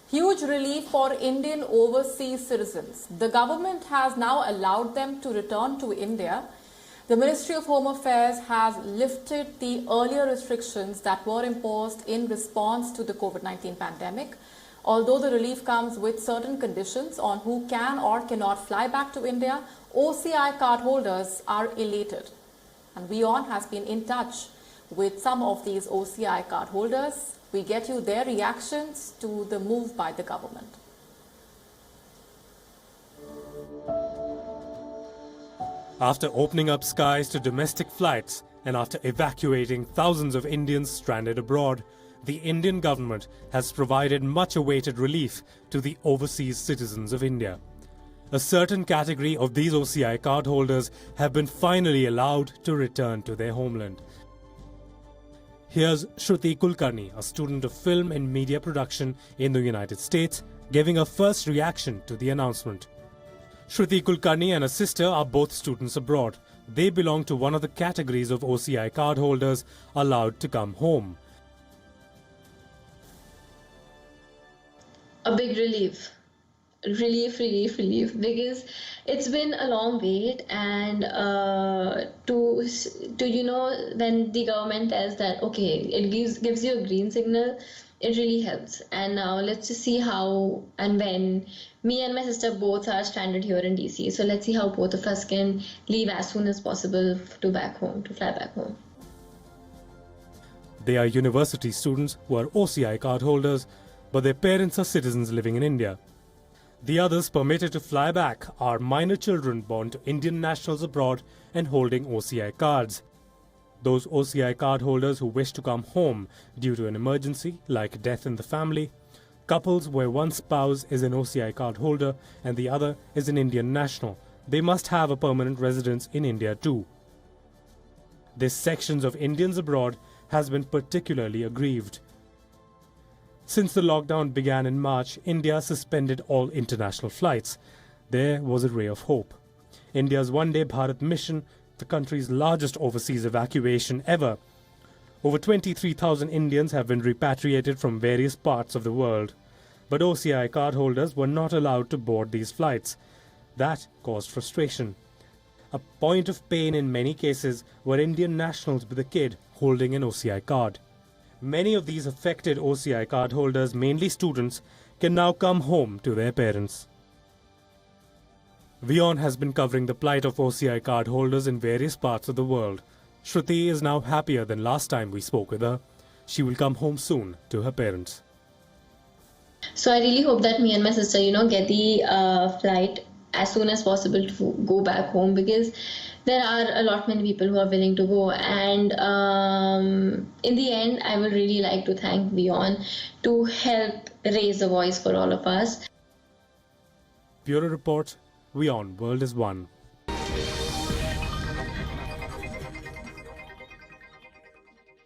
Huge relief for Indian overseas citizens. The government has now allowed them to return to India. The Ministry of Home Affairs has lifted the earlier restrictions that were imposed in response to the COVID-19 pandemic. Although the relief comes with certain conditions on who can or cannot fly back to India, OCI cardholders are elated. And WION has been in touch with some of these OCI cardholders. We get you their reactions to the move by the government. After opening up skies to domestic flights and after evacuating thousands of Indians stranded abroad, the Indian government has provided much-awaited relief to the overseas citizens of India. A certain category of these OCI cardholders have been finally allowed to return to their homeland. Here's Shruti Kulkarni, a student of film and media production in the United States, giving her first reaction to the announcement. Shruti Kulkarni and her sister are both students abroad. They belong to one of the categories of OCI cardholders allowed to come home. A big relief. Relief, because it's been a long wait, and to when the government tells that okay, it gives you a green signal, it really helps. And now let's just see how and when. Me and my sister both are stranded here in DC, so let's see how both of us can leave as soon as possible to fly back home. They are university students who are OCI cardholders, but their parents are citizens living in India. The others permitted to fly back are minor children born to Indian nationals abroad and holding OCI cards. Those OCI cardholders who wish to come home due to an emergency like death in the family, couples where one spouse is an OCI cardholder and the other is an Indian national, they must have a permanent residence in India too. This section of Indians abroad has been particularly aggrieved. Since the lockdown began in March, India suspended all international flights. There was a ray of hope. India's Vande Bharat mission, the country's largest overseas evacuation ever. Over 23,000 Indians have been repatriated from various parts of the world. But OCI cardholders were not allowed to board these flights. That caused frustration. A point of pain in many cases were Indian nationals with a kid holding an OCI card. Many of these affected OCI cardholders, mainly students, can now come home to their parents. WION has been covering the plight of OCI cardholders in various parts of the world. Shruti is now happier than last time we spoke with her. She will come home soon to her parents. So I really hope that me and my sister, get the flight as soon as possible to go back home, because there are a lot many people who are willing to go. And in the end, I would really like to thank WION to help raise the voice for all of us. Bureau Report, WION, World is One.